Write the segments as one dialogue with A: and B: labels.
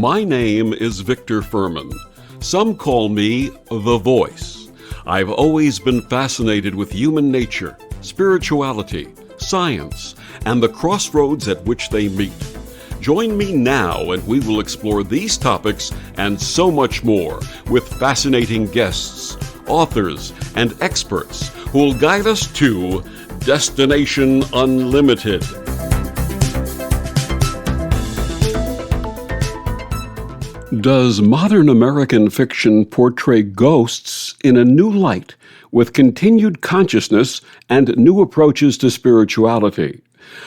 A: My name is Victor Furman. Some call me The Voice. I've always been fascinated with human nature, spirituality, science, and the crossroads at which they meet. Join me now and we will explore these topics and so much more with fascinating guests, authors, and experts who will guide us to Destination Unlimited. Does modern American fiction portray ghosts in a new light, with continued consciousness and new approaches to spirituality?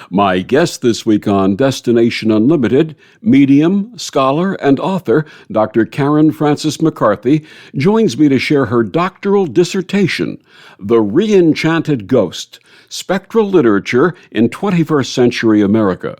A: My guest this week on Destination Unlimited, medium, scholar, and author, Dr. Karen Frances McCarthy, joins me to share her doctoral dissertation, The Re-enchanted Ghost, Spectral Literature in 21st Century America.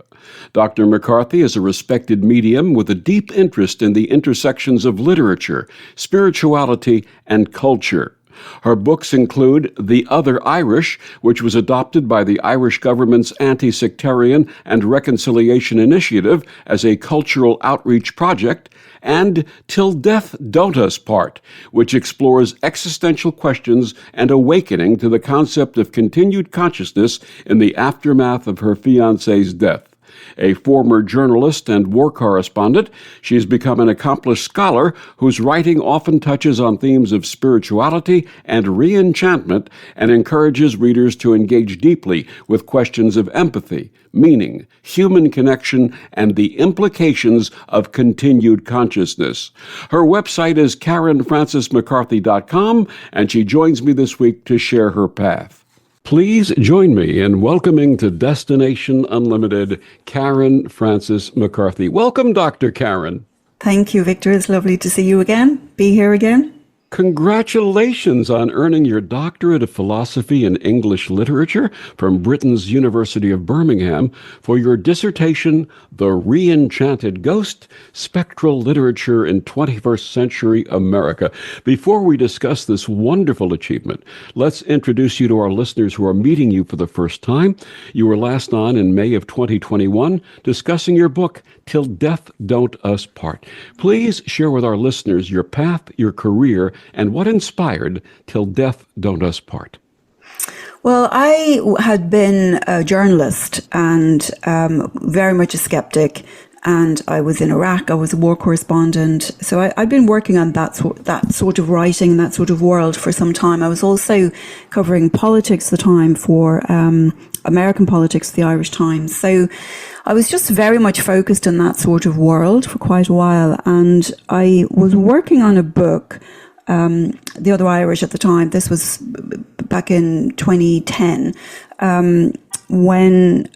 A: Dr. McCarthy is a respected medium with a deep interest in the intersections of literature, spirituality, and culture. Her books include The Other Irish, which was adopted by the Irish government's Anti-Sectarian and Reconciliation Initiative as a cultural outreach project, and Till Death Don't Us Part, which explores existential questions and awakening to the concept of continued consciousness in the aftermath of her fiancé's death. A former journalist and war correspondent, she's become an accomplished scholar whose writing often touches on themes of spirituality and re-enchantment and encourages readers to engage deeply with questions of empathy, meaning, human connection, and the implications of continued consciousness. Her website is KarenFrancesMcCarthy.com, and she joins me this week to share her path. Please join me in welcoming to Destination Unlimited, Karen Frances McCarthy. Welcome, Dr. Karen.
B: Thank you, Victor. It's lovely to see you again, be here again.
A: Congratulations on earning your doctorate of philosophy in English literature from Britain's University of Birmingham for your dissertation, The Re-enchanted Ghost, Spectral Literature in 21st Century America. Before we discuss this wonderful achievement, let's introduce you to our listeners who are meeting you for the first time. You were last on in May of 2021 discussing your book, Till Death Don't Us Part. Please share with our listeners your path, your career, and what inspired Till Death Don't Us Part.
B: Well, I had been a journalist and very much a skeptic, and I was in Iraq. I was a war correspondent. So I'd been working on that sort of writing, that sort of world for some time. I was also covering politics at the time for American politics, the Irish Times. So I was just very much focused in that sort of world for quite a while. And I was working on a book, The Other Irish at the time. This was back in 2010, when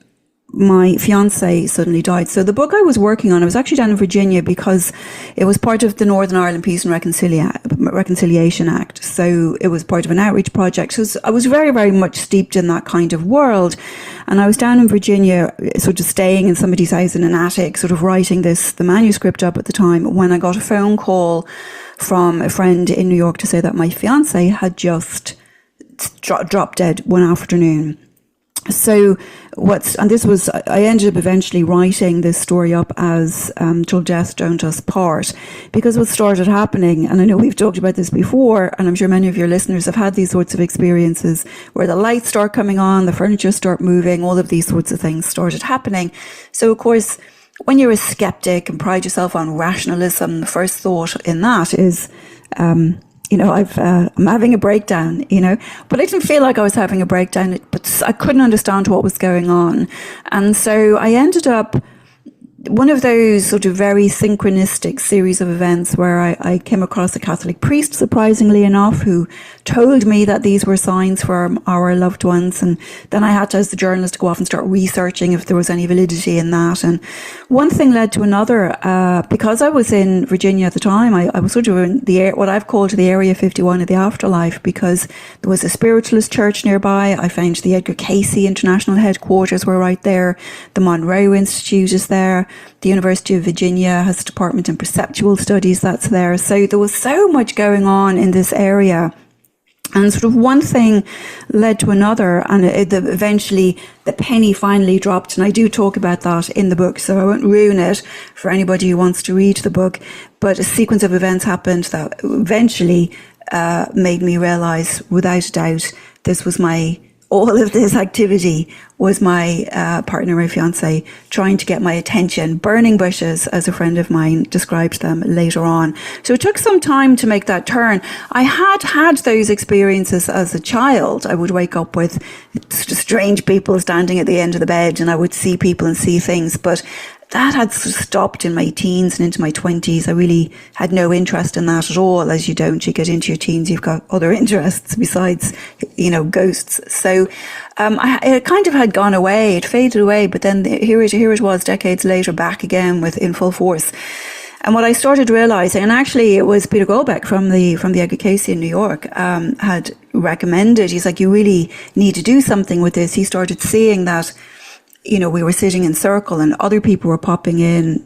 B: my fiancé suddenly died. So the book I was working on, I was actually down in Virginia because it was part of the Northern Ireland Peace and Reconciliation Act. So it was part of an outreach project. So I was very, very much steeped in that kind of world. And I was down in Virginia, sort of staying in somebody's house in an attic, sort of writing the manuscript up at the time, when I got a phone call from a friend in New York to say that my fiancé had just dropped dead one afternoon. So I ended up eventually writing this story up as Till Death Don't Us Part, because what started happening, and I know we've talked about this before, and I'm sure many of your listeners have had these sorts of experiences where the lights start coming on, the furniture start moving, all of these sorts of things started happening. So of course, when you're a skeptic and pride yourself on rationalism, the first thought in that is, I'm having a breakdown, but I didn't feel like I was having a breakdown, but I couldn't understand what was going on. And so I ended up one of those sort of very synchronistic series of events where I came across a Catholic priest, surprisingly enough, who told me that these were signs for our loved ones. And then I had to, as the journalist, go off and start researching if there was any validity in that. And one thing led to another. Because I was in Virginia at the time, I was sort of in what I've called the Area 51 of the afterlife, because there was a spiritualist church nearby. I found the Edgar Cayce International Headquarters were right there. The Monroe Institute is there. The University of Virginia has a department in perceptual studies that's there. So there was so much going on in this area. And sort of one thing led to another, and eventually the penny finally dropped. And I do talk about that in the book, so I won't ruin it for anybody who wants to read the book. But a sequence of events happened that eventually made me realize, without a doubt, all of this activity was my partner, my fiancé, trying to get my attention, burning bushes, as a friend of mine described them later on. So it took some time to make that turn. I had those experiences as a child. I would wake up with strange people standing at the end of the bed, and I would see people and see things, but that had stopped in my teens and into my 20s. I really had no interest in that at all. As you get into your teens, you've got other interests besides, ghosts. So it kind of had gone away. It faded away. But then here it was decades later, back again in full force. And what I started realizing, and actually it was Peter Goldbeck from the Edgar Cayce in New York, had recommended, he's like, you really need to do something with this. He started seeing that, we were sitting in circle and other people were popping in,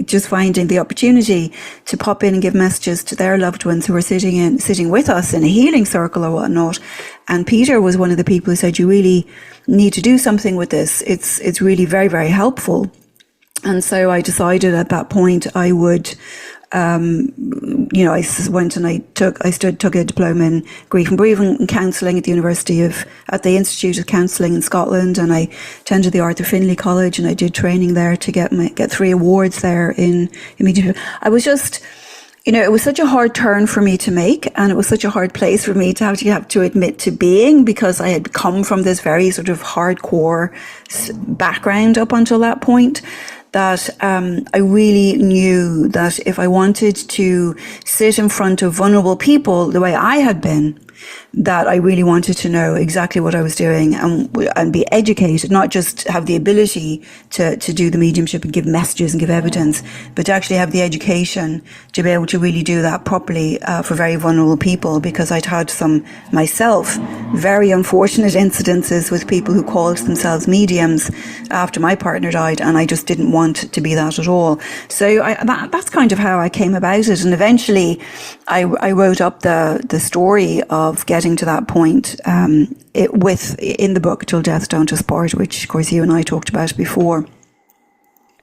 B: just finding the opportunity to pop in and give messages to their loved ones who were sitting with us in a healing circle or whatnot. And Peter was one of the people who said, you really need to do something with this. It's really very, very helpful. And so I decided at that point I would, I went and I took a diploma in grief and bereavement counselling at the Institute of Counselling in Scotland, and I attended the Arthur Findlay College, and I did training there to get 3 awards there in mediumship. I was just, it was such a hard turn for me to make, and it was such a hard place for me to have to admit to being, because I had come from this very sort of hardcore background up until that point, that I really knew that if I wanted to sit in front of vulnerable people the way I had been, that I really wanted to know exactly what I was doing and be educated, not just have the ability to do the mediumship and give messages and give evidence, but to actually have the education to be able to really do that properly for very vulnerable people, because I'd had some myself very unfortunate incidences with people who called themselves mediums after my partner died, and I just didn't want to be that at all. So that's kind of how I came about it, and eventually I wrote up the story of getting to that point in the book Till Death Don't Us Part, which of course you and I talked about before.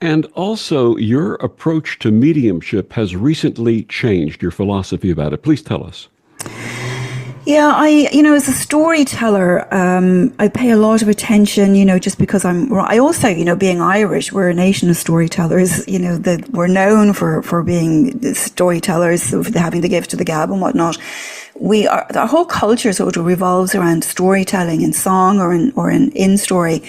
A: And also, your approach to mediumship has recently changed, your philosophy about it. Please tell us.
B: Yeah, as a storyteller, I pay a lot of attention, just because I also, being Irish, we're a nation of storytellers, that we're known for being storytellers, of having the gift of the gab and whatnot. Our whole culture sort of revolves around storytelling in song or in story.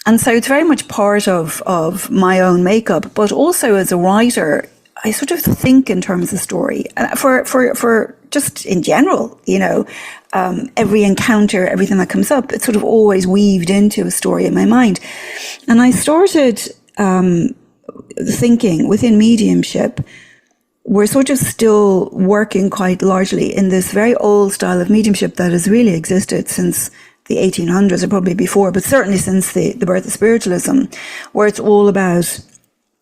B: And so it's very much part of my own makeup, but also as a writer, I sort of think in terms of story for just in general, every encounter, everything that comes up, it's sort of always weaved into a story in my mind. And I started thinking within mediumship, we're sort of still working quite largely in this very old style of mediumship that has really existed since the 1800s or probably before, but certainly since the birth of spiritualism, where it's all about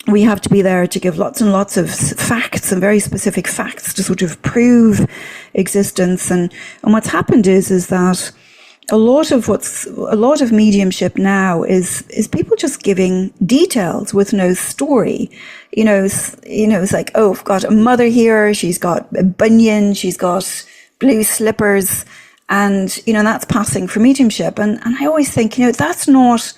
B: we have to be there to give lots and lots of facts and very specific facts to sort of prove existence. And what's happened is that a lot of mediumship now is people just giving details with no story. It's like, oh, I've got a mother here, she's got a bunion, she's got blue slippers, and, that's passing for mediumship. And I always think, that's not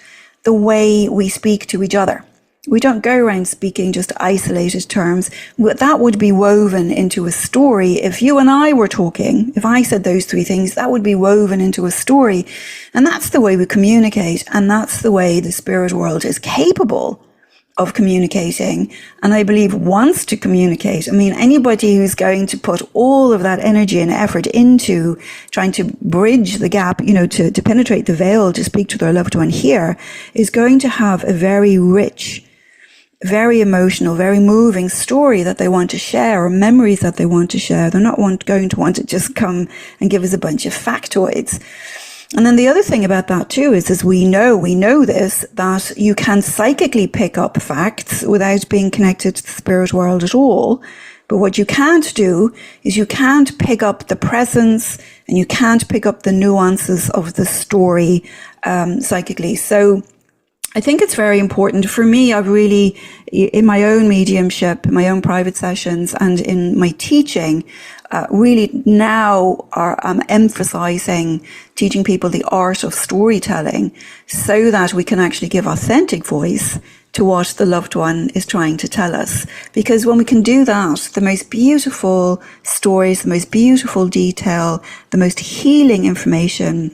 B: the way we speak to each other. We don't go around speaking just isolated terms. That would be woven into a story. If you and I were talking, if I said those 3 things, that would be woven into a story. And that's the way we communicate. And that's the way the spirit world is capable of communicating. And I believe wants to communicate. I mean, anybody who's going to put all of that energy and effort into trying to bridge the gap, to penetrate the veil, to speak to their loved one here, is going to have a very rich, very emotional, very moving story that they want to share, or memories that they want to share. They're not going to want to just come and give us a bunch of factoids. And then the other thing about that too is we know this, that you can psychically pick up facts without being connected to the spirit world at all. But what you can't do is you can't pick up the presence and you can't pick up the nuances of the story psychically. So I think it's very important. For me, I've really, in my own mediumship, in my own private sessions and in my teaching, really now I'm emphasizing teaching people the art of storytelling so that we can actually give authentic voice to what the loved one is trying to tell us. Because when we can do that, the most beautiful stories, the most beautiful detail, the most healing information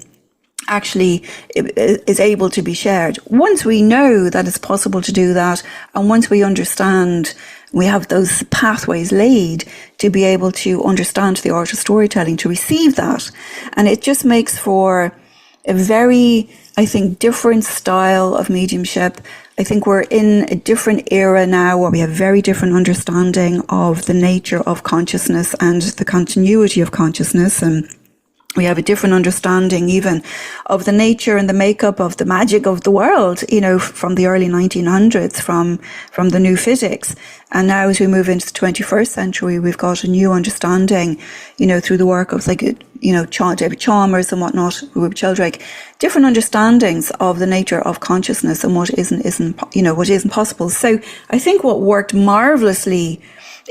B: actually is able to be shared. Once we know that it's possible to do that, and once we understand, we have those pathways laid to be able to understand the art of storytelling, to receive that. And it just makes for a very, I think, different style of mediumship. I think we're in a different era now where we have very different understanding of the nature of consciousness and the continuity of consciousness, and we have a different understanding even of the nature and the makeup of the magic of the world, you know, from the early 1900s, from the new physics. And now as we move into the 21st century, we've got a new understanding, you know, through the work of David Chalmers and whatnot, Rupert Sheldrake, different understandings of the nature of consciousness and what isn't possible. So I think what worked marvelously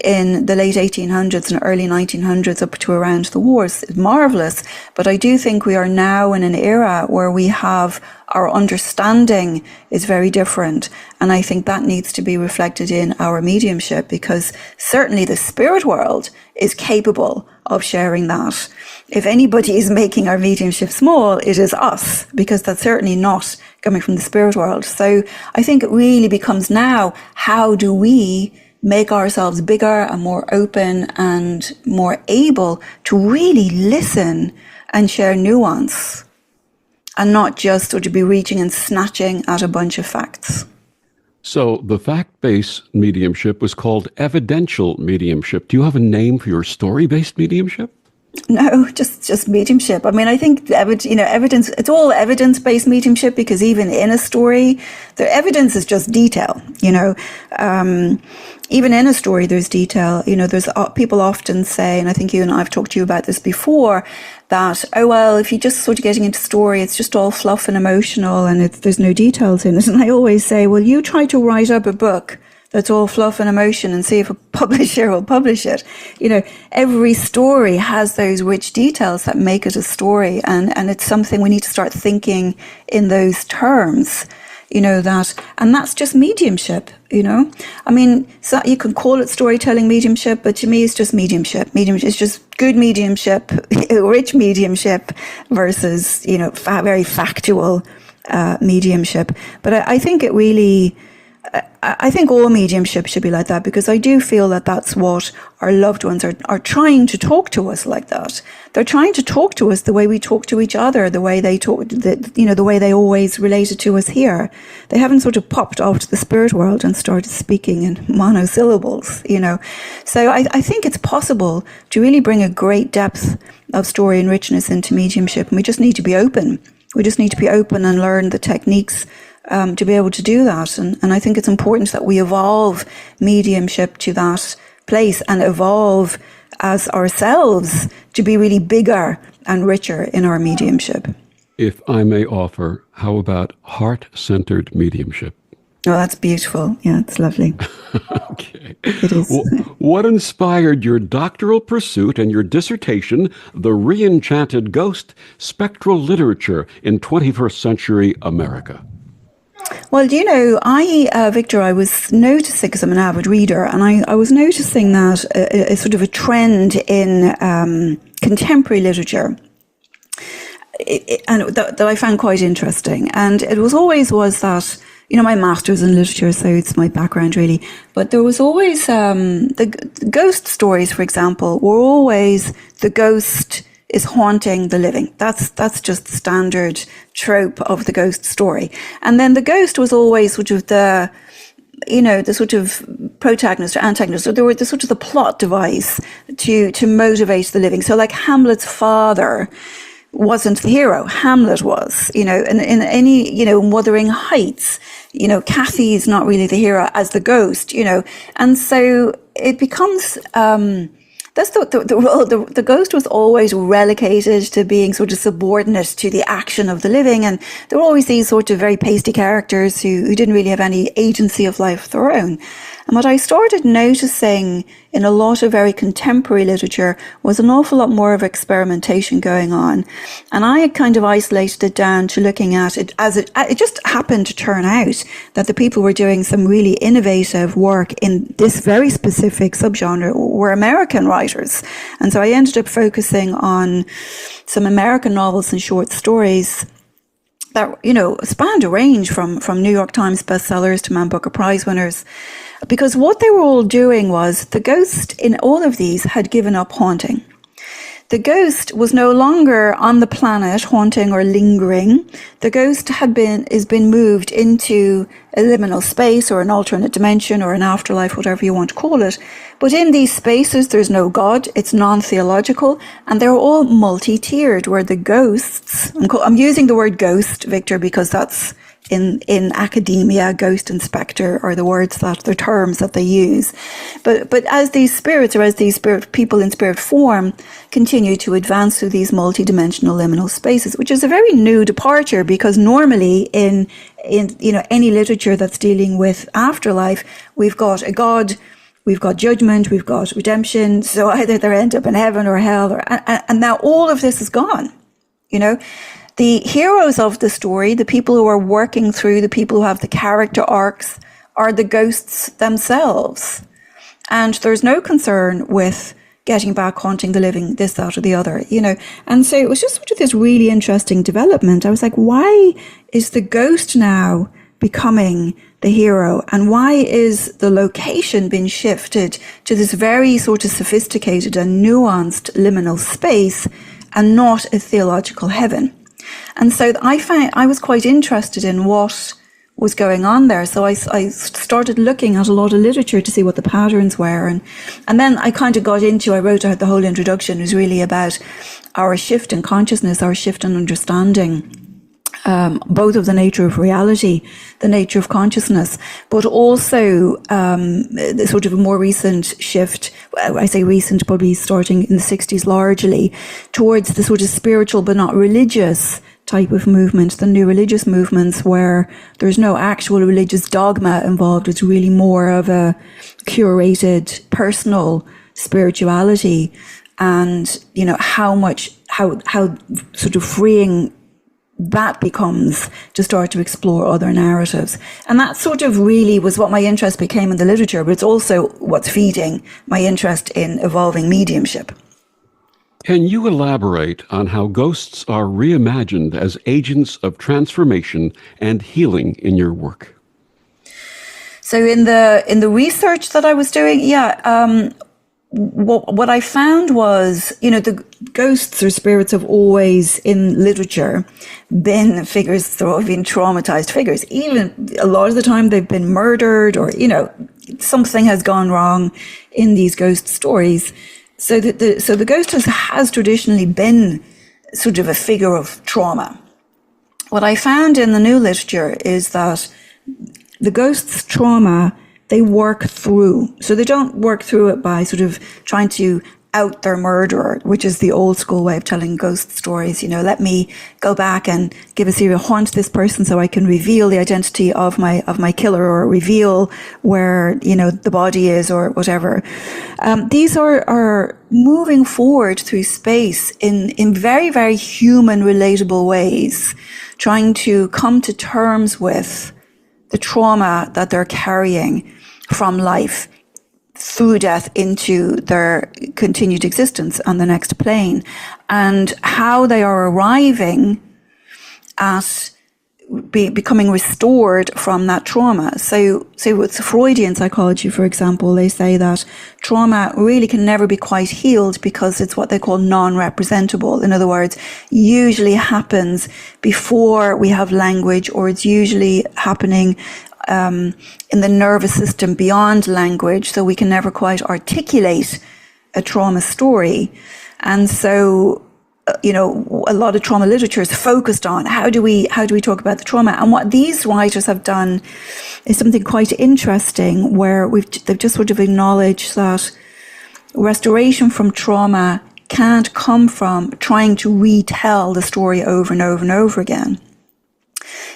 B: in the late 1800s and early 1900s up to around the wars is marvelous. But I do think we are now in an era where we have our understanding is very different. And I think that needs to be reflected in our mediumship, because certainly the spirit world is capable of sharing that. If anybody is making our mediumship small, it is us, because that's certainly not coming from the spirit world. So I think it really becomes now, how do we make ourselves bigger and more open and more able to really listen and share nuance, and not just sort of be reaching and snatching at a bunch of facts.
A: So the fact-based mediumship was called evidential mediumship. Do you have a name for your story-based mediumship?
B: No, just mediumship. I mean, I think evidence. It's all evidence-based mediumship, because even in a story, the evidence is just detail. Even in a story, there's detail. There's people often say, and I think you and I've talked to you about this before, that if you're just sort of getting into story, it's just all fluff and emotional, and there's no details in it. And I always say, well, you try to write up a book that's all fluff and emotion and see if a publisher will publish it. Every story has those rich details that make it a story. And it's something we need to start thinking in those terms, and that's just mediumship, I mean, so you can call it storytelling mediumship, but to me, it's just mediumship. It's just good mediumship, rich mediumship versus, very factual, mediumship. But I think it really, I think all mediumship should be like that, because I do feel that that's what our loved ones are trying to talk to us like that. They're trying to talk to us the way we talk to each other, the way they talk, the way they always related to us here. They haven't sort of popped off to the spirit world and started speaking in monosyllables, So I think it's possible to really bring a great depth of story and richness into mediumship, and we just need to be open. We just need to be open and learn the techniques to be able to do that. And I think it's important that we evolve mediumship to that place and evolve as ourselves to be really bigger and richer in our mediumship.
A: If I may offer, how about heart-centered mediumship?
B: Oh, that's beautiful. Yeah, it's lovely.
A: Okay.
B: It is.
A: What inspired your doctoral pursuit and your dissertation, The Re-enchanted Ghost, Spectral Literature in 21st Century America?
B: Well, Victor, I was noticing, because I'm an avid reader, and I was noticing that a sort of a trend in contemporary literature, and that I found quite interesting. And it was that, my master's in literature, so it's my background really. But there was always, the ghost stories, for example, were always the ghost is haunting the living. That's just the standard trope of the ghost story. And then the ghost was always sort of the sort of protagonist or antagonist, or they were the sort of the plot device to motivate the living. So like Hamlet's father wasn't the hero. Hamlet was, and in any, Wuthering Heights, Cathy's not really the hero as the ghost, and so it becomes, that's the ghost was always relegated to being sort of subordinate to the action of the living. And there were always these sort of very pasty characters who didn't really have any agency of life of their own. And what I started noticing in a lot of very contemporary literature was an awful lot more of experimentation going on. And I had kind of isolated it down to looking at it as it just happened to turn out that the people were doing some really innovative work in this very specific subgenre were American writers. And so I ended up focusing on some American novels and short stories that, you know, spanned a range from New York Times bestsellers to Man Booker Prize winners. Because what they were all doing was the ghost in all of these had given up haunting. The ghost was no longer on the planet haunting or lingering. The ghost is been moved into a liminal space or an alternate dimension or an afterlife, whatever you want to call it. But in these spaces, there's no God. It's non-theological, and they're all multi-tiered, where the ghosts, I'm using the word ghost, Victor, because that's in academia, ghost and spectre are the terms that they use. But as these spirits, or as these people in spirit form continue to advance through these multidimensional liminal spaces, which is a very new departure, because normally in any literature that's dealing with afterlife, we've got a God, we've got judgment, we've got redemption. So either they end up in heaven or hell, and now all of this is gone, you know. The heroes of the story, the people who are working through, the people who have the character arcs, are the ghosts themselves. And there's no concern with getting back, haunting the living, this, that, or the other, you know. And so it was just sort of this really interesting development. I was like, why is the ghost now becoming the hero? And why is the location being shifted to this very sort of sophisticated and nuanced liminal space and not a theological heaven? And so I was quite interested in what was going on there. So I started looking at a lot of literature to see what the patterns were. And then I kind of I wrote out the whole introduction was really about our shift in consciousness, our shift in understanding, both of the nature of reality, the nature of consciousness, but also the sort of a more recent shift, I say recent, probably starting in the 60s largely, towards the sort of spiritual but not religious type of movement, the new religious movements where there's no actual religious dogma involved. It's really more of a curated personal spirituality, and, you know, how sort of freeing that becomes to start to explore other narratives. And that sort of really was what my interest became in the literature, but it's also what's feeding my interest in evolving mediumship.
A: Can you elaborate on how ghosts are reimagined as agents of transformation and healing in your work?
B: So in the research that I was doing, what I found was, you know, the ghosts or spirits have always in literature been figures that have been traumatized figures. Even a lot of the time they've been murdered, or, you know, something has gone wrong in these ghost stories. So the ghost has traditionally been sort of a figure of trauma. What I found in the new literature is that the ghost's trauma, they work through. So they don't work through it by sort of trying to out their murderer, which is the old school way of telling ghost stories. You know, let me go back and give a serial haunt this person so I can reveal the identity of my killer, or reveal where, you know, the body is, or whatever. These are moving forward through space in very, very human, relatable ways, trying to come to terms with the trauma that they're carrying from life through death into their continued existence on the next plane, and how they are arriving at becoming restored from that trauma. So with Freudian psychology, for example, they say that trauma really can never be quite healed because it's what they call non-representable. In other words, usually happens before we have language, or it's usually happening in the nervous system beyond language, so we can never quite articulate a trauma story. And so a lot of trauma literature is focused on how do we talk about the trauma. And what these writers have done is something quite interesting, where they've just sort of acknowledged that restoration from trauma can't come from trying to retell the story over and over and over again.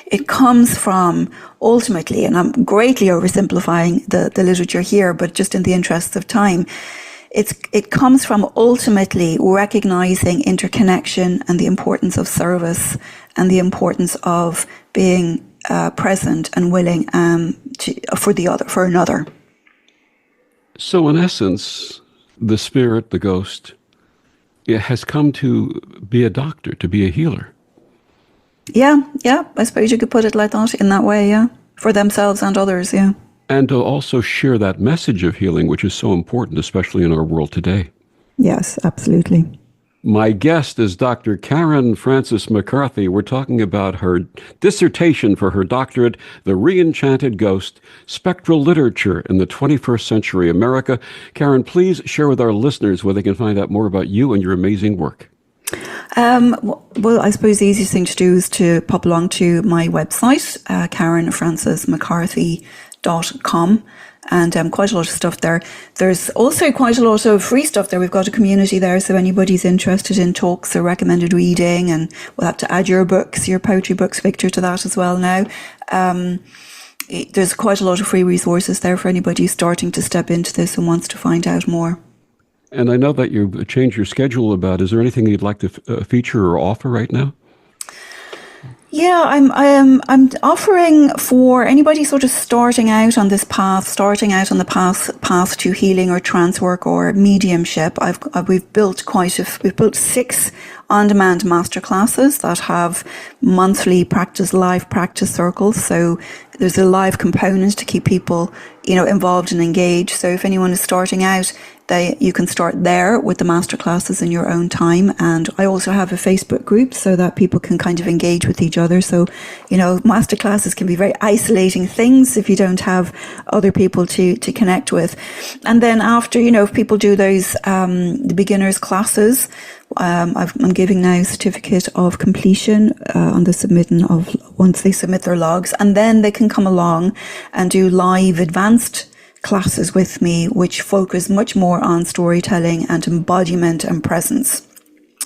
B: It comes from ultimately, and I'm greatly oversimplifying the literature here, but just in the interests of time, it comes from ultimately recognizing interconnection and the importance of service and the importance of being present and willing for another.
A: So in essence, the spirit, the ghost, it has come to be a doctor, to be a healer.
B: Yeah, I suppose you could put it like that, in that way, yeah. For themselves and others, yeah.
A: And to also share that message of healing, which is so important, especially in our world today.
B: Yes, absolutely.
A: My guest is Dr. Karen Frances McCarthy. We're talking about her dissertation for her doctorate, The Re-enchanted Ghost, Spectral Literature in the 21st Century America. Karen, please share with our listeners where they can find out more about you and your amazing work.
B: Well, I suppose the easiest thing to do is to pop along to my website, karenfrancesmccarthy.com, and quite a lot of stuff there. There's also quite a lot of free stuff there. We've got a community there, so anybody's interested in talks or recommended reading, and we'll have to add your books, your poetry books, Victor, to that as well now. There's quite a lot of free resources there for anybody starting to step into this and wants to find out more.
A: And I know that you've changed your schedule about. Is there anything you'd like to feature or offer right now?
B: Yeah, I'm offering for anybody sort of starting out on this path, path to healing or trance work or mediumship. We've built 6 on-demand masterclasses that have monthly live practice circles. So there's a live component to keep people, involved and engaged. So if anyone is starting out, you can start there with the masterclasses in your own time. And I also have a Facebook group so that people can kind of engage with each other. So, masterclasses can be very isolating things if you don't have other people to connect with. And then after, if people do those, the beginners classes, I'm giving now a certificate of completion on the submitting of once they submit their logs, and then they can come along and do live advanced classes with me, which focus much more on storytelling and embodiment and presence.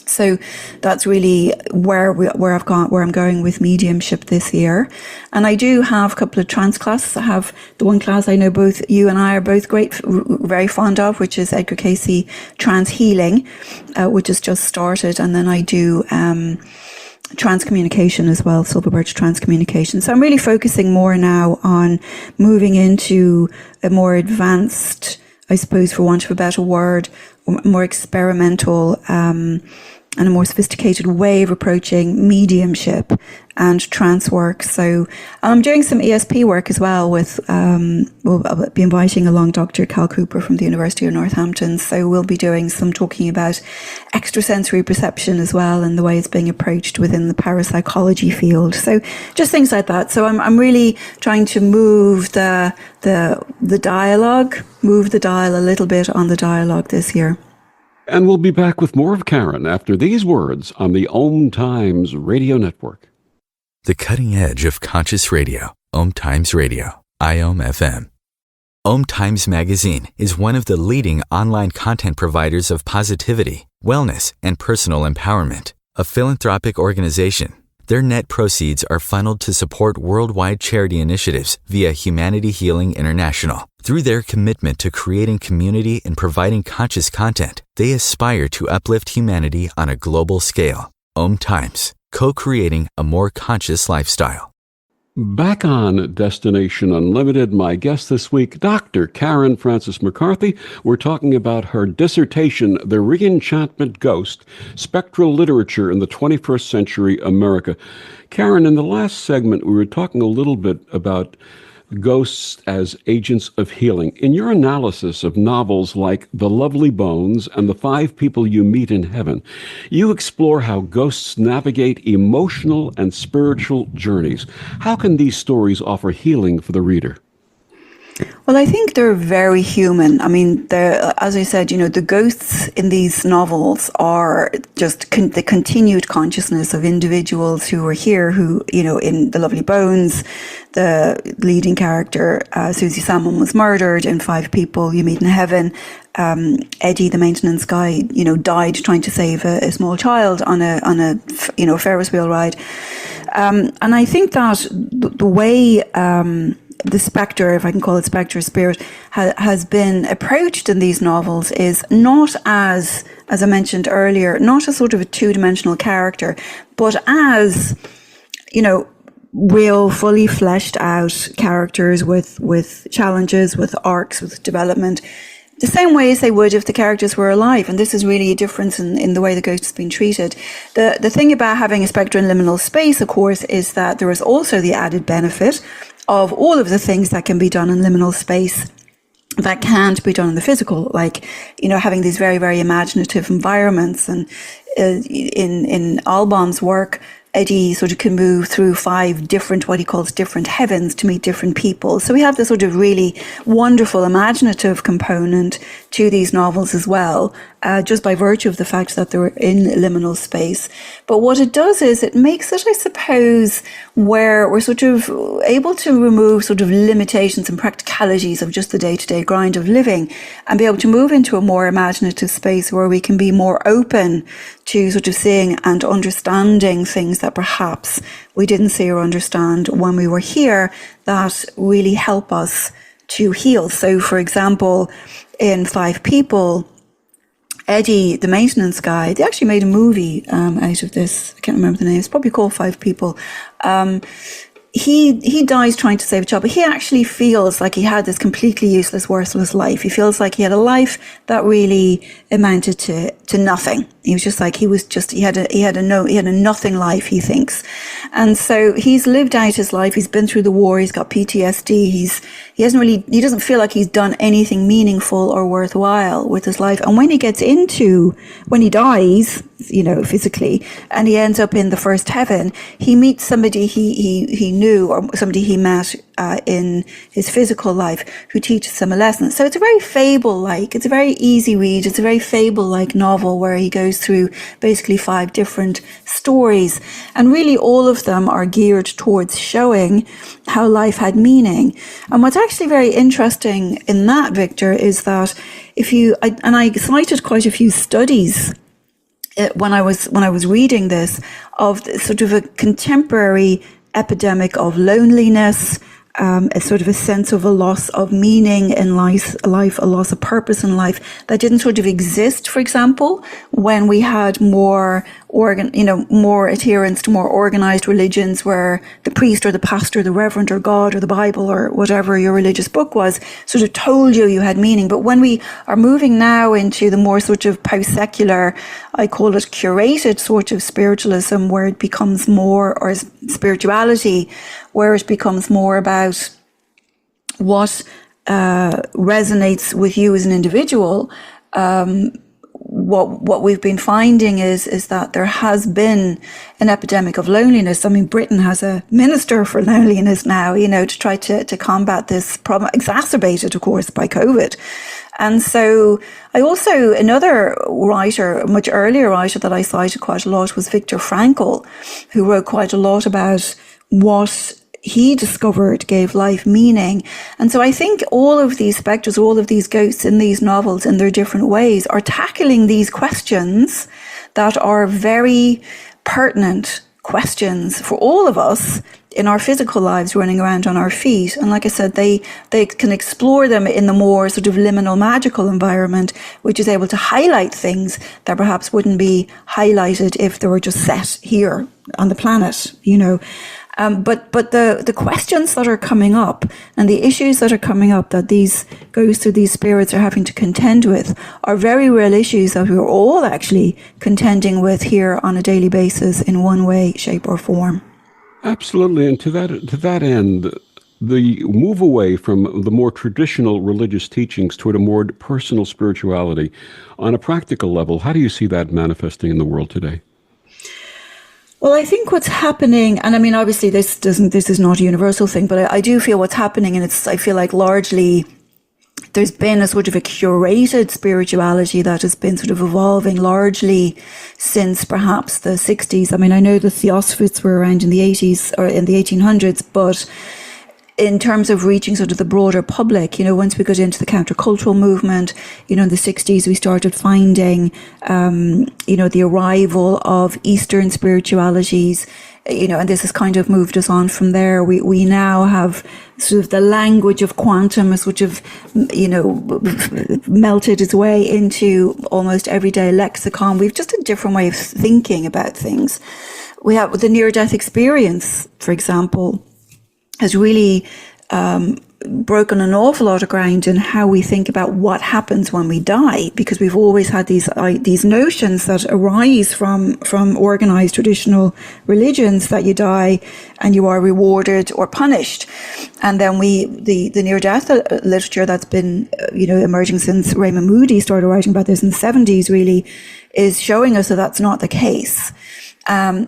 B: So that's really where I'm going with mediumship this year. And I do have a couple of trance classes. I have the one class I know both you and I are both very fond of, which is Edgar Cayce Trance Healing, which has just started. And then I do transcommunication as well, silver birch transcommunication. So I'm really focusing more now on moving into a more advanced, I suppose, for want of a better word, more experimental, and a more sophisticated way of approaching mediumship and trance work. So I'm doing some ESP work as well with, we'll be inviting along Dr. Cal Cooper from the University of Northampton. So we'll be doing some talking about extrasensory perception as well and the way it's being approached within the parapsychology field. So just things like that. So I'm really trying to move the dialogue, move the dial a little bit on the dialogue this year.
A: And we'll be back with more of Karen after these words on the Om Times Radio Network.
C: The cutting edge of conscious radio, Om Times Radio, IOM FM. Om Times Magazine is one of the leading online content providers of positivity, wellness, and personal empowerment. A philanthropic organization, their net proceeds are funneled to support worldwide charity initiatives via Humanity Healing International. Through their commitment to creating community and providing conscious content, they aspire to uplift humanity on a global scale. Om Times, co-creating a more conscious lifestyle.
A: Back on Destination Unlimited, my guest this week, Dr. Karen Frances McCarthy. We're talking about her dissertation, The Re-enchanted Ghost, Spectral Literature in the 21st Century America. Karen, in the last segment, we were talking a little bit about ghosts as agents of healing. In your analysis of novels like The Lovely Bones and The 5 People You Meet in Heaven, you explore how ghosts navigate emotional and spiritual journeys. How can these stories offer healing for the reader?
B: Well, I think they're very human. I mean, as I said, the ghosts in these novels are just the continued consciousness of individuals who were here, who, in The Lovely Bones, the leading character, Susie Salmon, was murdered. In Five People You Meet in Heaven, Eddie, the maintenance guy, died trying to save a small child on a Ferris wheel ride. And I think that the way, the spectre, if I can call it spectre, spirit, has been approached in these novels is not as I mentioned earlier, not as sort of a two-dimensional character, but as, real, fully fleshed out characters with challenges, with arcs, with development, the same way as they would if the characters were alive. And this is really a difference in the way the ghost has been treated. The thing about having a spectre in liminal space, of course, is that there is also the added benefit of all of the things that can be done in liminal space that can't be done in the physical, like, having these very, very imaginative environments. And in Alban's work, Eddie sort of can move through 5 different, what he calls different heavens, to meet different people. So we have this sort of really wonderful imaginative component to these novels as well, just by virtue of the fact that they're in liminal space. But what it does is it makes it, I suppose, where we're sort of able to remove sort of limitations and practicalities of just the day-to-day grind of living and be able to move into a more imaginative space where we can be more open to sort of seeing and understanding things that perhaps we didn't see or understand when we were here, that really help us to heal. So, for example, in Five People, Eddie, the maintenance guy, they actually made a movie out of this. I can't remember the name. It's probably called Five People. He dies trying to save a child, but he actually feels like he had this completely useless, worthless life. He feels like he had a life that really amounted to nothing. He was just like, he had a nothing life, he thinks. And so he's lived out his life. He's been through the war. He's got PTSD. He doesn't feel like he's done anything meaningful or worthwhile with his life. And when he dies, physically, and he ends up in the first heaven, he meets somebody he knew, or somebody he met in his physical life, who teaches him a lesson. So it's a very fable-like, it's a very easy read, it's a very fable-like novel where he goes through basically 5 different stories, and really all of them are geared towards showing how life had meaning. And what's actually very interesting in that, Victor, is that I cited quite a few studies when I was reading this, of sort of a contemporary epidemic of loneliness, a sort of a sense of a loss of meaning in life, a loss of purpose in life that didn't sort of exist, for example, when we had more adherence to more organized religions, where the priest or the pastor, the reverend or God or the Bible or whatever your religious book was sort of told you had meaning. But when we are moving now into the more sort of post-secular, I call it curated sort of spiritualism, where it becomes more, or spirituality, where it becomes more about what resonates with you as an individual, what we've been finding is that there has been an epidemic of loneliness. I mean, Britain has a minister for loneliness now, to try to combat this problem, exacerbated, of course, by COVID. And so another writer, a much earlier writer that I cited quite a lot, was Viktor Frankl, who wrote quite a lot about what he discovered gave life meaning. And so I think all of these spectres, all of these ghosts in these novels in their different ways are tackling these questions that are very pertinent questions for all of us in our physical lives running around on our feet. And like I said, they can explore them in the more sort of liminal magical environment, which is able to highlight things that perhaps wouldn't be highlighted if they were just set here on the planet, But the questions that are coming up and the issues that are coming up that these ghosts or these spirits are having to contend with are very real issues that we're all actually contending with here on a daily basis in one way, shape or form.
A: Absolutely. And to that end, the move away from the more traditional religious teachings toward a more personal spirituality, on a practical level, how do you see that manifesting in the world today?
B: Well, I think what's happening, and I mean, obviously this is not a universal thing, but I do feel what's happening, and I feel like largely there's been a sort of a curated spirituality that has been sort of evolving largely since perhaps the 60s. I mean, I know the Theosophists were around in the 80s or in the 1800s, but in terms of reaching sort of the broader public, once we got into the countercultural movement, in the 60s, we started finding, the arrival of Eastern spiritualities, and this has kind of moved us on from there. We now have sort of the language of quantum has sort of, melted its way into almost everyday lexicon. We've just a different way of thinking about things. We have the near-death experience, for example, has really broken an awful lot of ground in how we think about what happens when we die, because we've always had these notions that arise from organized traditional religions that you die and you are rewarded or punished. And then the near-death literature that's been emerging since Raymond Moody started writing about this in the 70s really is showing us that that's not the case.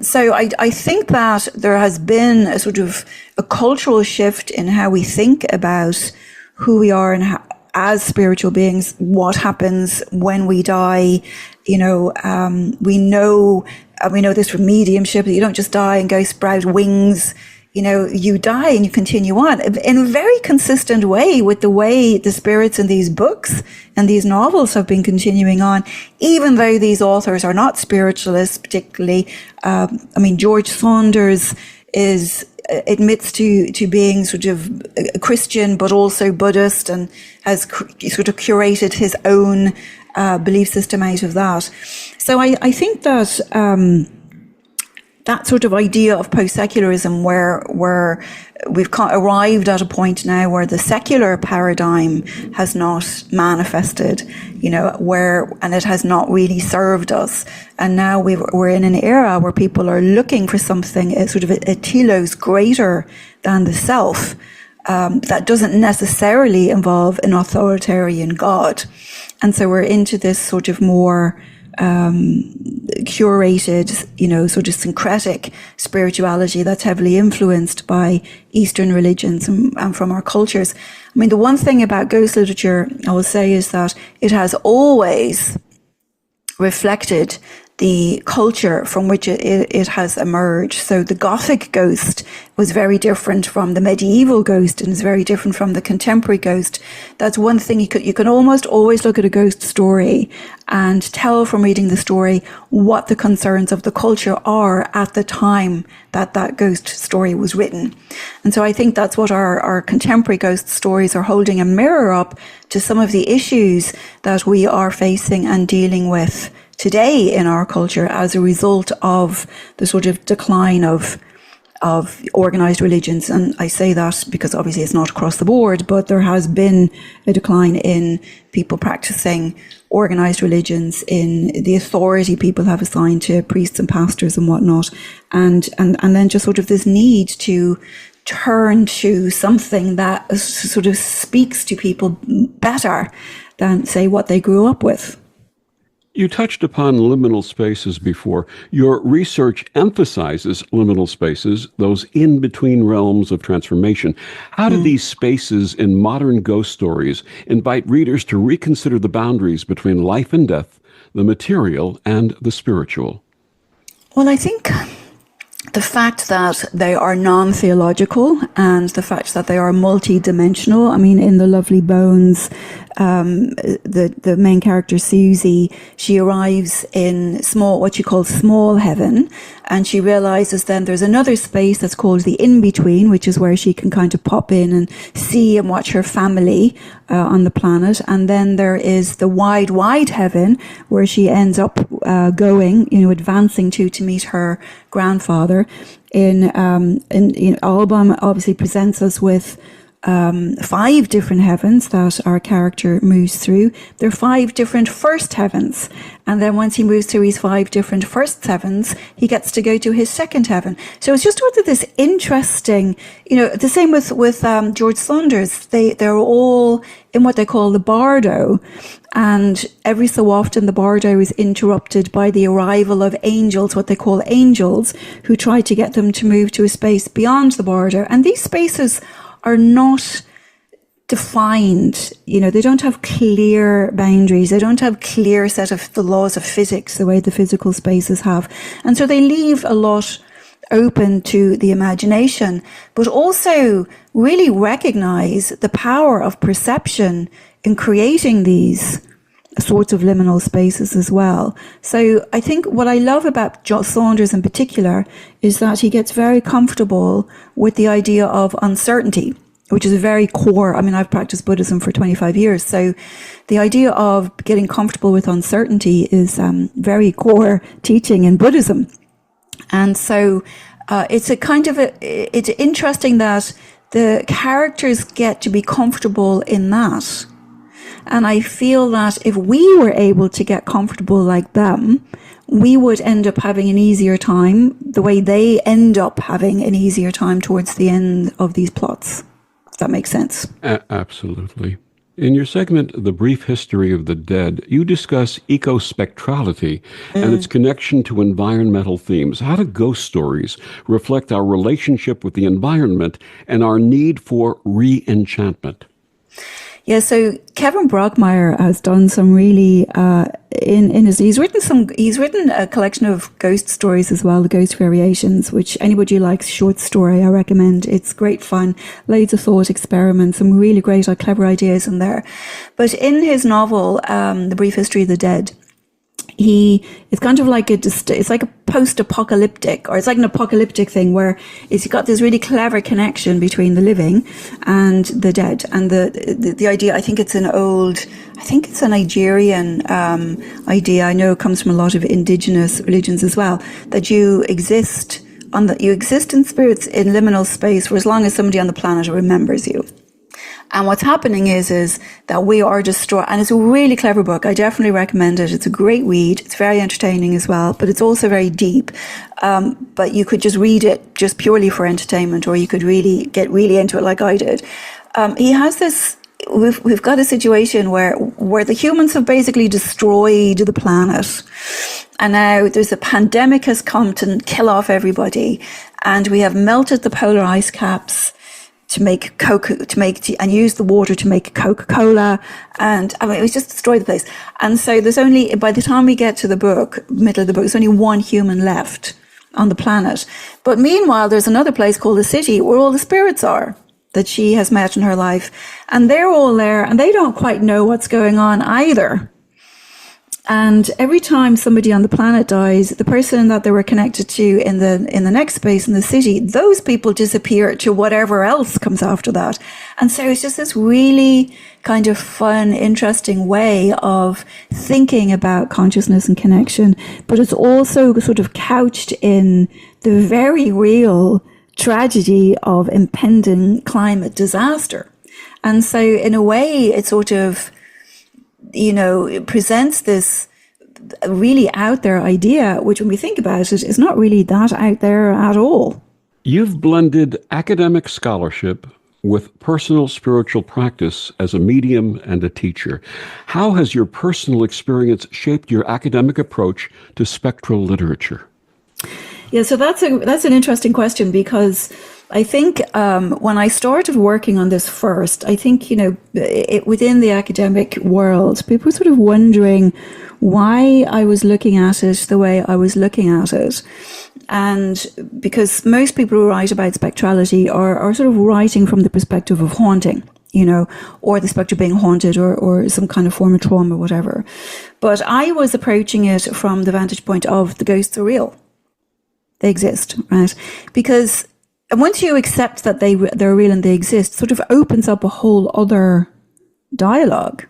B: So I think that there has been a sort of a cultural shift in how we think about who we are and how, as spiritual beings, what happens when we die. We know this from mediumship, that you don't just die and go sprout wings. You die and you continue on in a very consistent way with the way the spirits in these books and these novels have been continuing on, even though these authors are not spiritualists particularly. George Saunders admits to being sort of a Christian, but also Buddhist, and has sort of curated his own belief system out of that. So I think that that sort of idea of post-secularism where we've arrived at a point now where the secular paradigm has not manifested, and it has not really served us. And now we're in an era where people are looking for something, sort of a telos greater than the self, that doesn't necessarily involve an authoritarian God. And so we're into this sort of more curated, sort of syncretic spirituality that's heavily influenced by Eastern religions and from our cultures. I mean, the one thing about ghost literature, I will say, is that it has always reflected the culture from which it has emerged. So the Gothic ghost was very different from the medieval ghost and is very different from the contemporary ghost. That's one thing. You can almost always look at a ghost story and tell from reading the story what the concerns of the culture are at the time that ghost story was written. And so I think that's what our contemporary ghost stories are holding a mirror up to some of the issues that we are facing and dealing with today in our culture as a result of the sort of decline of organized religions. And I say that because obviously it's not across the board, but there has been a decline in people practicing organized religions, in the authority people have assigned to priests and pastors and whatnot. And then just sort of this need to turn to something that sort of speaks to people better than, say, what they grew up with.
A: You touched upon liminal spaces before. Your research emphasizes liminal spaces, those in-between realms of transformation. How do these spaces in modern ghost stories invite readers to reconsider the boundaries between life and death, the material and the spiritual?
B: Well, I think the fact that they are non-theological and the fact that they are multi-dimensional. I mean, in The Lovely Bones, the main character, Susie, she arrives in what she calls small heaven, and she realizes then there's another space that's called the in-between, which is where she can kind of pop in and see and watch her family on the planet. And then there is the wide, wide heaven, where she ends up advancing to meet her grandfather. Alban obviously presents us with 5 different heavens that our character moves through. There are 5 different first heavens. And then once he moves through his 5 different first heavens, he gets to go to his second heaven. So it's just sort of this interesting, the same with George Saunders. They're all in what they call the bardo. And every so often the bardo is interrupted by the arrival of angels, what they call angels, who try to get them to move to a space beyond the bardo. And these spaces are not defined, they don't have clear boundaries. They don't have clear set of the laws of physics the way the physical spaces have. And so they leave a lot open to the imagination, but also really recognize the power of perception in creating these sorts of liminal spaces as well. So I think what I love about Saunders in particular is that he gets very comfortable with the idea of uncertainty, which is a very core. I've practiced Buddhism for 25 years. So the idea of getting comfortable with uncertainty is very core teaching in Buddhism. And so it's it's interesting that the characters get to be comfortable in that. And I feel that if we were able to get comfortable like them, we would end up having an easier time the way they end up having an easier time towards the end of these plots. If that makes sense.
A: Absolutely. In your segment, The Brief History of the Dead, you discuss ecospectrality and its connection to environmental themes. How do ghost stories reflect our relationship with the environment and our need for re-enchantment?
B: Yeah, so Kevin Brockmeyer has done some really he's written a collection of ghost stories as well, the Ghost Variations, which anybody who likes short story, I recommend. It's great fun, loads of thought experiments, some really great, clever ideas in there. But in his novel, The Brief History of the Dead, it's kind of like it's like a post-apocalyptic, or it's like an apocalyptic thing where it's got this really clever connection between the living and the dead. And the idea, I think it's a Nigerian idea. I know it comes from a lot of indigenous religions as well, that you exist in spirits in liminal space for as long as somebody on the planet remembers you. And what's happening is that we are destroyed. And it's a really clever book. I definitely recommend it. It's a great read. It's very entertaining as well, but it's also very deep. But you could just read it just purely for entertainment, or you could really get really into it like I did. He has this, we've got a situation where the humans have basically destroyed the planet. And now there's a pandemic has come to kill off everybody. And we have melted the polar ice caps to make and use the water to make Coca-Cola. And it was just destroyed the place. And so by the time we get to the middle of the book, there's only one human left on the planet. But meanwhile, there's another place called the city where all the spirits are that she has met in her life. And they're all there and they don't quite know what's going on either. And every time somebody on the planet dies, the person that they were connected to in the next space in the city, those people disappear to whatever else comes after that. And so it's just this really kind of fun, interesting way of thinking about consciousness and connection. But it's also sort of couched in the very real tragedy of impending climate disaster. And so in a way, it sort of, it presents this really out there idea, which when we think about it, is not really that out there at all.
A: You've blended academic scholarship with personal spiritual practice as a medium and a teacher. How has your personal experience shaped your academic approach to spectral literature?
B: Yeah, so that's an interesting question, because I think when I started working on this first, I think, within the academic world, people were sort of wondering why I was looking at it the way I was looking at it. And because most people who write about spectrality are sort of writing from the perspective of haunting, or the spectre being haunted, or some kind of form of trauma, whatever. But I was approaching it from the vantage point of the ghosts are real. They exist, right? Because once you accept that they're real and they exist, sort of opens up a whole other dialogue.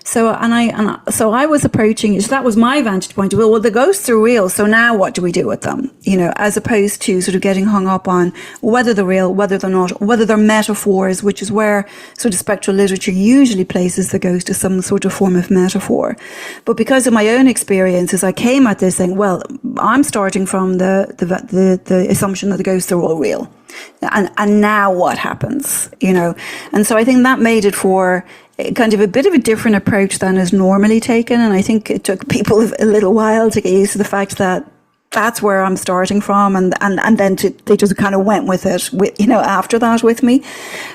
B: So I was approaching it. So that was my vantage point. Well, the ghosts are real. So now what do we do with them? As opposed to sort of getting hung up on whether they're real, whether they're not, whether they're metaphors, which is where sort of spectral literature usually places the ghost as some sort of form of metaphor. But because of my own experiences, I came at this saying, well, I'm starting from the assumption that the ghosts are all real. And now what happens, And so I think that made it for kind of a bit of a different approach than is normally taken. And I think it took people a little while to get used to the fact that that's where I'm starting from. And then they just kind of went with it, after that with me.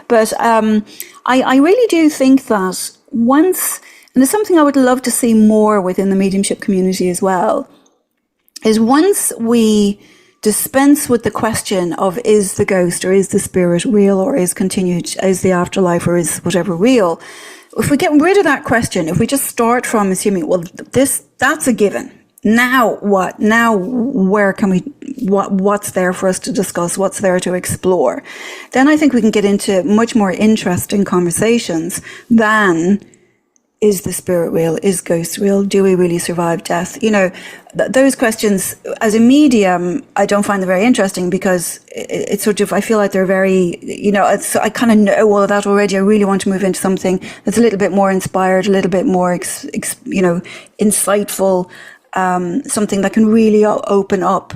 B: But I really do think that once, and it's something I would love to see more within the mediumship community as well, is once we dispense with the question of is the ghost or is the spirit real or is the afterlife or is whatever real, if we get rid of that question, if we just start from assuming, well, that's a given. Now what? Now where can we, what's there for us to discuss? What's there to explore? Then I think we can get into much more interesting conversations than is the spirit real? Is ghost real? Do we really survive death? Those questions, as a medium, I don't find them very interesting because it's sort of, I feel like they're very, I kind of know all of that already. I really want to move into something that's a little bit more inspired, a little bit more, insightful, something that can really open up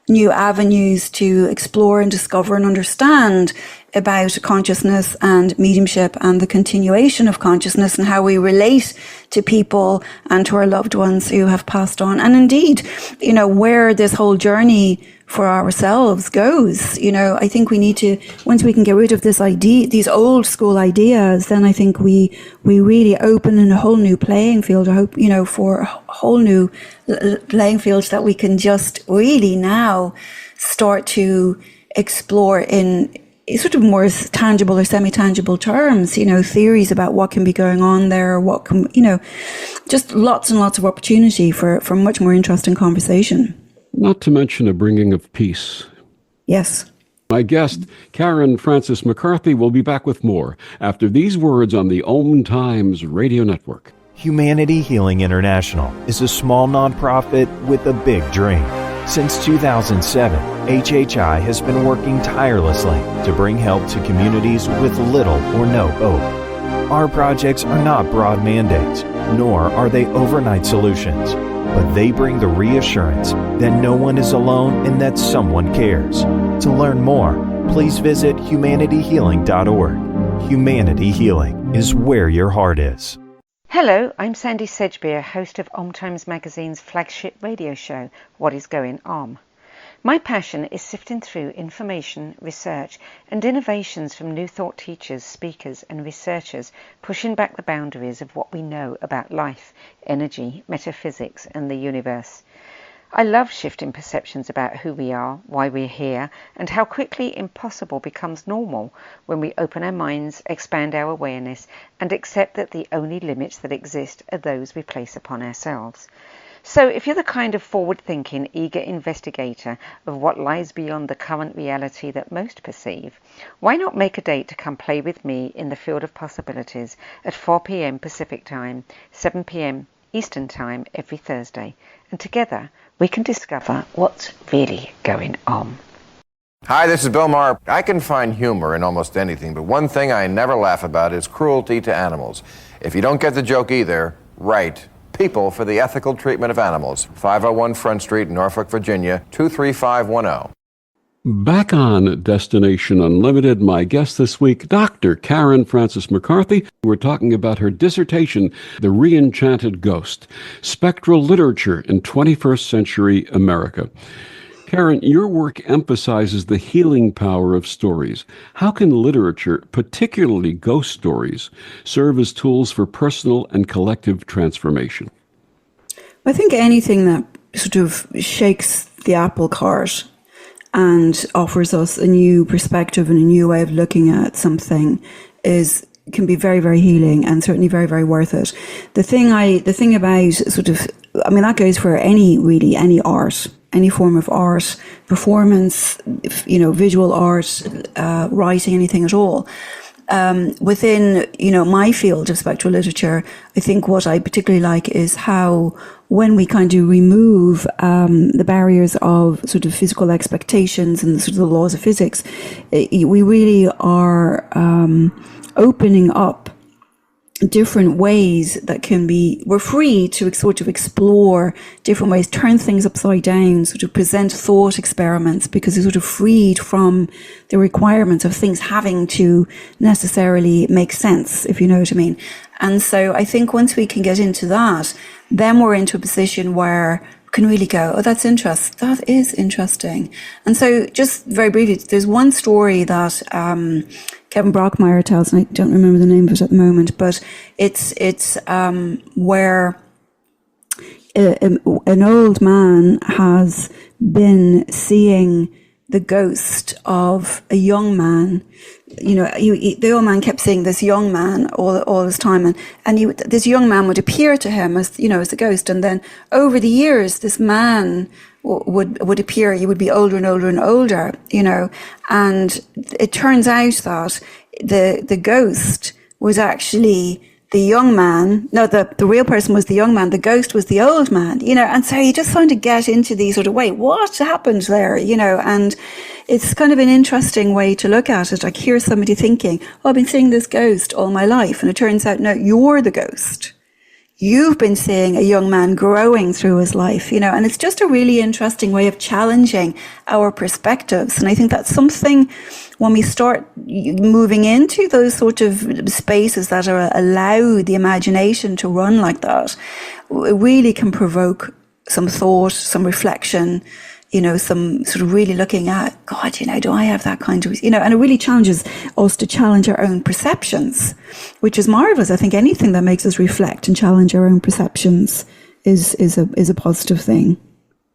B: new avenues to explore and discover and understand about consciousness and mediumship and the continuation of consciousness and how we relate to people and to our loved ones who have passed on. And indeed, where this whole journey for ourselves goes. I think we need to, once we can get rid of this idea, these old school ideas, then I think we really open in a whole new playing field. I hope, for a whole new playing fields that we can just really now start to explore in sort of more tangible or semi-tangible terms, theories about what can be going on there, what can, just lots and lots of opportunity for much more interesting conversation.
A: Not to mention a bringing of peace.
B: Yes.
A: My guest, Karen Frances McCarthy, will be back with more after these words on the Om Times Radio Network.
D: Humanity Healing International is a small nonprofit with a big dream. Since 2007, HHI has been working tirelessly to bring help to communities with little or no hope. Our projects are not broad mandates, nor are they overnight solutions, but they bring the reassurance that no one is alone and that someone cares. To learn more, please visit humanityhealing.org. Humanity Healing is where your heart is.
E: Hello, I'm Sandy Sedgbeer, host of Om Times Magazine's flagship radio show, What is Going Om. My passion is sifting through information, research and innovations from new thought teachers, speakers and researchers pushing back the boundaries of what we know about life, energy, metaphysics and the universe. I love shifting perceptions about who we are, why we're here, and how quickly impossible becomes normal when we open our minds, expand our awareness, and accept that the only limits that exist are those we place upon ourselves. So if you're the kind of forward-thinking, eager investigator of what lies beyond the current reality that most perceive, why not make a date to come play with me in the field of possibilities at 4 p.m. Pacific Time, 7 p.m. Eastern Time every Thursday, and together we can discover what's really going on.
F: Hi, this is Bill Maher. I can find humor in almost anything, but one thing I never laugh about is cruelty to animals. If you don't get the joke either, write People for the Ethical Treatment of Animals, 501 Front Street, Norfolk, Virginia, 23510.
A: Back on Destination Unlimited, my guest this week, Dr. Karen Frances McCarthy. We're talking about her dissertation, The Re-enchanted Ghost, Spectral Literature in 21st Century America. Karen, your work emphasizes the healing power of stories. How can literature, particularly ghost stories, serve as tools for personal and collective transformation?
B: I think anything that sort of shakes the apple cart and offers us a new perspective and a new way of looking at something can be very, very healing and certainly very, very worth it. The thing about sort of, that goes for any art, any form of art, performance, visual art, writing, anything at all. within, my field of spectral literature, I think what I particularly like is how when we kind of remove the barriers of sort of physical expectations and sort of the laws of physics, we really are opening up different ways that we're free to sort of explore different ways, turn things upside down, sort of present thought experiments, because we're sort of freed from the requirements of things having to necessarily make sense, if you know what I mean. And so I think once we can get into that, then we're into a position where we can really go, oh, that is interesting. And so just very briefly, there's one story that Kevin Brockmeyer tells, and I don't remember the name of it at the moment, but it's where an old man has been seeing the ghost of a young man. The old man kept seeing this young man all his time, and this young man would appear to him as a ghost, and then over the years, this man would appear. He would be older and older and older, and it turns out that the ghost was actually the young man. No, the real person was the young man. The ghost was the old man, and so you just kind of get into these sort of, wait, what happened there, and it's kind of an interesting way to look at it. Like, here's somebody thinking, oh, I've been seeing this ghost all my life. And it turns out, no, you're the ghost. You've been seeing a young man growing through his life, and it's just a really interesting way of challenging our perspectives. And I think that's something when we start moving into those sort of spaces that allow the imagination to run like that, it really can provoke some thought, some reflection, some sort of really looking at, God, do I have that kind of, and it really challenges us to challenge our own perceptions, which is marvelous. I think anything that makes us reflect and challenge our own perceptions is a positive thing.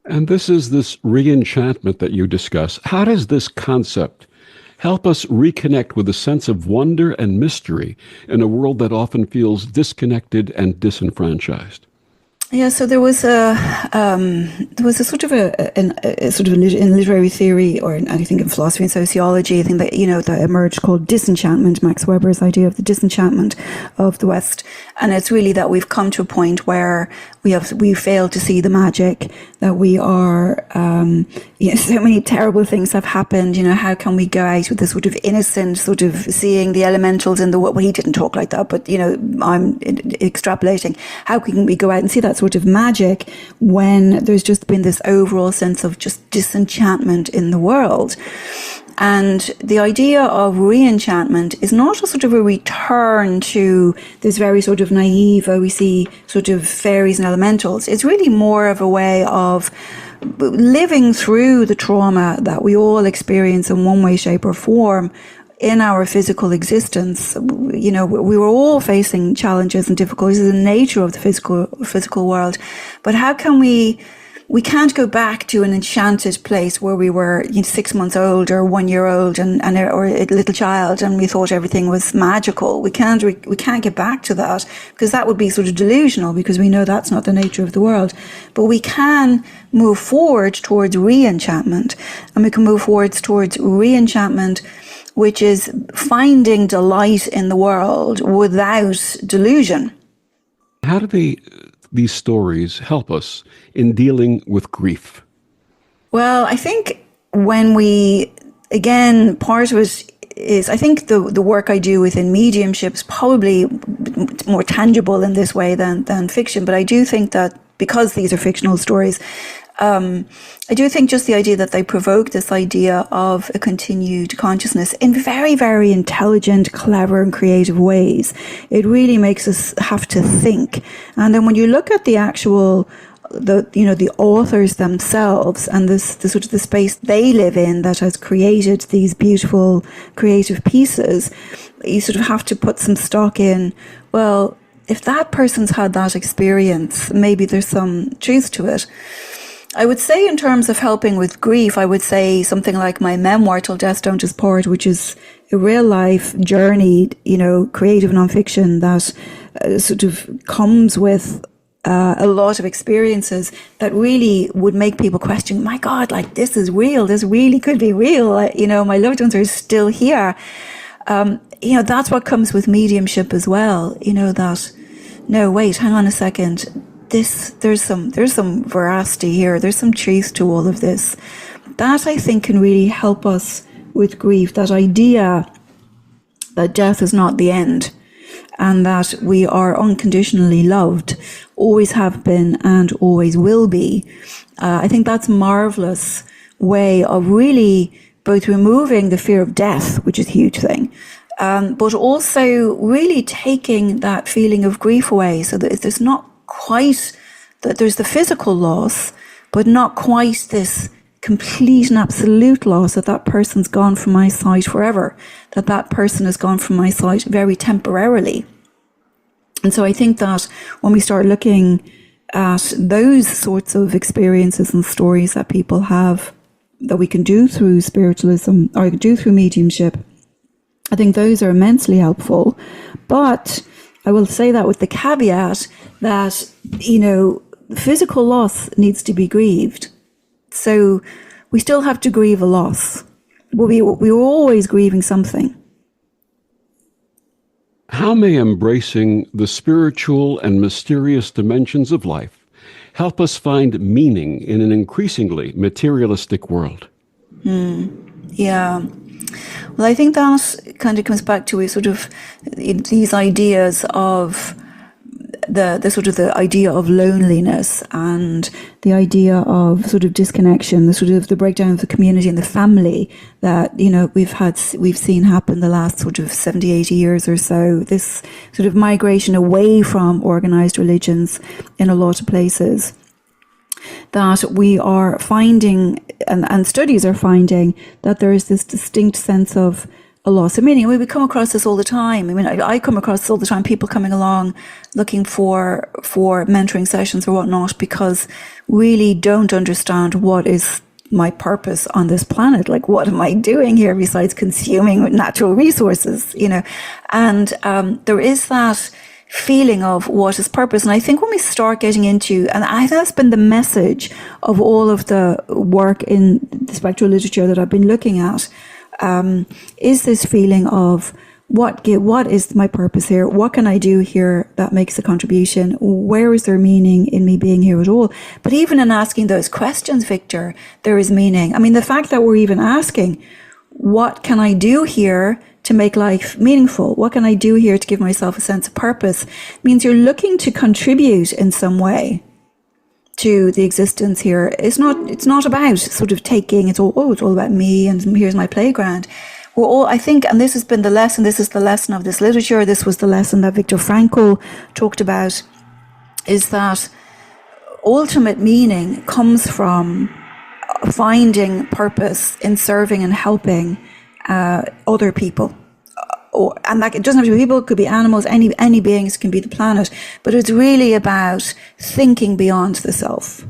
A: And this re-enchantment that you discuss. How does this concept help us reconnect with a sense of wonder and mystery in a world that often feels disconnected and disenfranchised?
B: Yeah, so there was a sort of in literary theory, or I think in philosophy and sociology, I think that that emerged called disenchantment, Max Weber's idea of the disenchantment of the West, and it's really that we've come to a point where we failed to see the magic, that we are so many terrible things have happened. How can we go out with this sort of innocent sort of seeing the elementals in the world? Well, he didn't talk like that, but I'm extrapolating. How can we go out and see that sort of magic when there's just been this overall sense of just disenchantment in the world? And the idea of re-enchantment is not a sort of a return to this very sort of naive, we see sort of fairies and elementals. It's really more of a way of living through the trauma that we all experience in one way, shape or form in our physical existence. We were all facing challenges and difficulties, the nature of the physical world. But how can we can't go back to an enchanted place where we were 6 months old or 1 year old or a little child and we thought everything was magical. We can't get back to that, because that would be sort of delusional, because we know that's not the nature of the world. But we can move forward towards re-enchantment, and we can move forwards towards re-enchantment, which is finding delight in the world without delusion.
A: How do these stories help us in dealing with grief?
B: Well, I think part of it is, I think the work I do within mediumship is probably more tangible in this way than fiction. But I do think that because these are fictional stories, I do think just the idea that they provoke this idea of a continued consciousness in very, very intelligent, clever and creative ways. It really makes us have to think. And then when you look at the actual, the authors themselves and the sort of the space they live in that has created these beautiful creative pieces, you sort of have to put some stock in, well, if that person's had that experience, maybe there's some truth to it. I would say in terms of helping with grief, I would say something like my memoir, Till Death Don't Us Part, which is a real life journey, creative nonfiction that sort of comes with a lot of experiences that really would make people question, my God, like this is real. This really could be real. My loved ones are still here. That's what comes with mediumship as well. That, no, wait, hang on a second. There's some veracity here. There's some truth to all of this. That, I think, can really help us with grief. That idea that death is not the end, and that we are unconditionally loved, always have been and always will be. I think that's a marvelous way of really both removing the fear of death, which is a huge thing, but also really taking that feeling of grief away, so that there's not quite, that there's the physical loss, but not quite this complete and absolute loss that that person's gone from my sight forever, that person has gone from my sight very temporarily. And so I think that when we start looking at those sorts of experiences and stories that people have, that we can do through spiritualism or do through mediumship, I think those are immensely helpful. But I will say that with the caveat that, physical loss needs to be grieved. So we still have to grieve a loss. We're always grieving something.
A: How may embracing the spiritual and mysterious dimensions of life help us find meaning in an increasingly materialistic world?
B: Yeah. Well, I think that kind of comes back to sort of these ideas of the sort of the idea of loneliness and the idea of sort of disconnection, the sort of the breakdown of the community and the family that, we've seen happen the last sort of 70, 80 years or so. This sort of migration away from organized religions in a lot of places, that we are finding, and studies are finding, that there is this distinct sense of a loss of meaning. We come across this all the time. I come across this all the time, people coming along looking for mentoring sessions or whatnot, because really don't understand what is my purpose on this planet. Like, what am I doing here besides consuming natural resources, And there is that feeling of what is purpose. And I think when we start getting into, and I think that's been the message of all of the work in the spectral literature that I've been looking at, is this feeling of what is my purpose here? What can I do here that makes a contribution? Where is there meaning in me being here at all? But even in asking those questions, Victor, there is meaning. The fact that we're even asking, what can I do here to make life meaningful? What can I do here to give myself a sense of purpose? Means you're looking to contribute in some way to the existence here. It's not about sort of taking, it's all about me and here's my playground. We're all, I think, and this has been the lesson, this is the lesson of this literature, this was the lesson that Viktor Frankl talked about, is that ultimate meaning comes from finding purpose in serving and helping other people. And that it doesn't have to be people, it could be animals, any beings, can be the planet, but it's really about thinking beyond the self.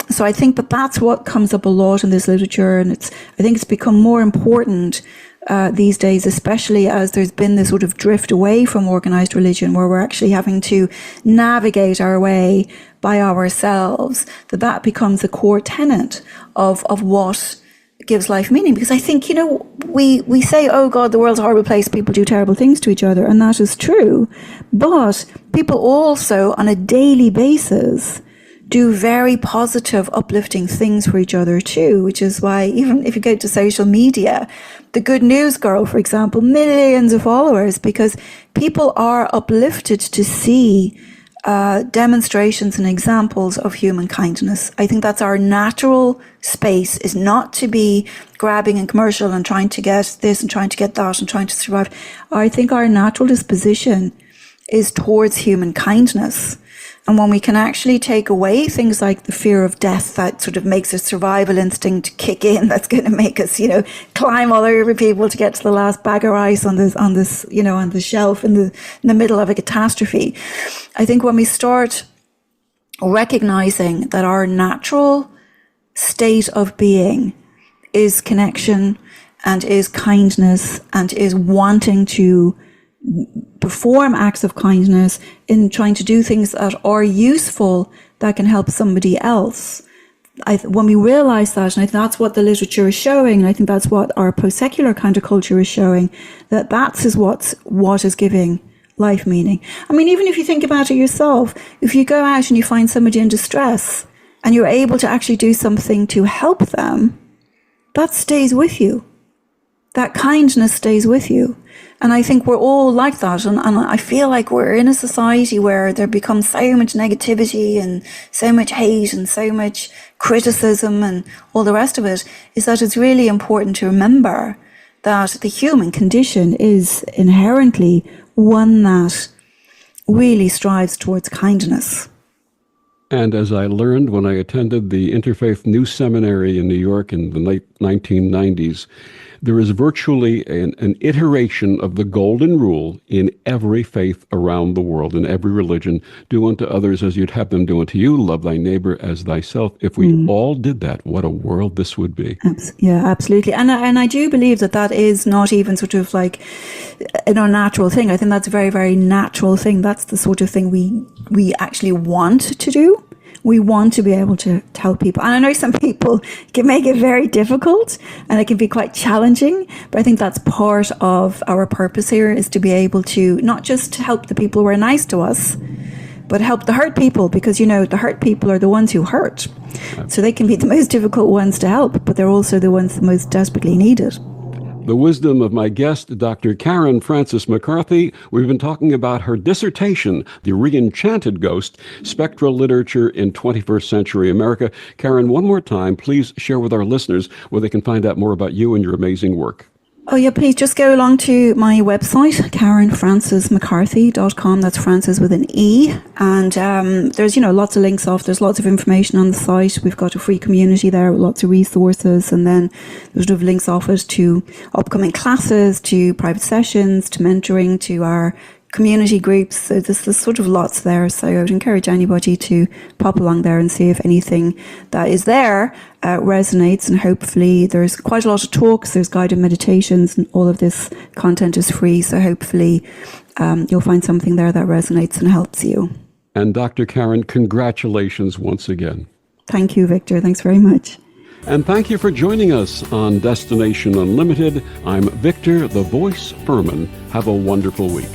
B: So I think that's what comes up a lot in this literature, and I think it's become more important these days, especially as there's been this sort of drift away from organized religion, where we're actually having to navigate our way by ourselves, that becomes a core tenet of what gives life meaning. Because I think, we say, oh God, the world's a horrible place, people do terrible things to each other, and that is true. But people also, on a daily basis, do very positive, uplifting things for each other too, which is why even if you go to social media, the Good News Girl, for example, millions of followers, because people are uplifted to see demonstrations and examples of human kindness. I think that's our natural space, is not to be grabbing and commercial and trying to get this and trying to get that and trying to survive. I think our natural disposition is towards human kindness. And when we can actually take away things like the fear of death that sort of makes a survival instinct kick in, that's going to make us, climb all over people to get to the last bag of rice on the shelf in the middle of a catastrophe. I think when we start recognizing that our natural state of being is connection and is kindness and is wanting to perform acts of kindness, in trying to do things that are useful, that can help somebody else, when we realize that, and I think that's what the literature is showing, and I think that's what our post-secular counterculture is showing, that is what is giving life meaning. I mean, even if you think about it yourself, if you go out and you find somebody in distress and you're able to actually do something to help them, that stays with you. That kindness stays with you. And I think we're all like that. And I feel like we're in a society where there becomes so much negativity and so much hate and so much criticism and all the rest of it, is that it's really important to remember that the human condition is inherently one that really strives towards kindness.
A: And as I learned when I attended the Interfaith New Seminary in New York in the late 1990s, there is virtually an iteration of the golden rule in every faith around the world, in every religion. Do unto others as you'd have them do unto you. Love thy neighbor as thyself. If we all did that, what a world this would be.
B: Yeah, absolutely. And I do believe that is not even sort of like an unnatural thing. I think that's a very, very natural thing. That's the sort of thing we actually want to do. We want to be able to tell people. And I know some people can make it very difficult and it can be quite challenging, but I think that's part of our purpose here, is to be able to not just help the people who are nice to us, but help the hurt people, because, the hurt people are the ones who hurt. So they can be the most difficult ones to help, but they're also the ones that most desperately need it.
A: The wisdom of my guest, Dr. Karen Frances McCarthy. We've been talking about her dissertation, The Re-enchanted Ghost, Spectral Literature in 21st Century America. Karen, one more time, please share with our listeners where they can find out more about you and your amazing work.
B: Oh yeah, please just go along to my website, KarenFrancesMcCarthy.com. That's Frances with an E. And there's, lots of links off. There's lots of information on the site. We've got a free community there with lots of resources. And then there's sort of links off it to upcoming classes, to private sessions, to mentoring, to our community groups. So there's sort of lots there. So I would encourage anybody to pop along there and see if anything that is there resonates. And hopefully there's quite a lot of talks, there's guided meditations, and all of this content is free. So hopefully you'll find something there that resonates and helps you.
A: And Dr. Karen, congratulations once again.
B: Thank you, Victor. Thanks very much.
A: And thank you for joining us on Destination Unlimited. I'm Victor, the Voice Furman. Have a wonderful week.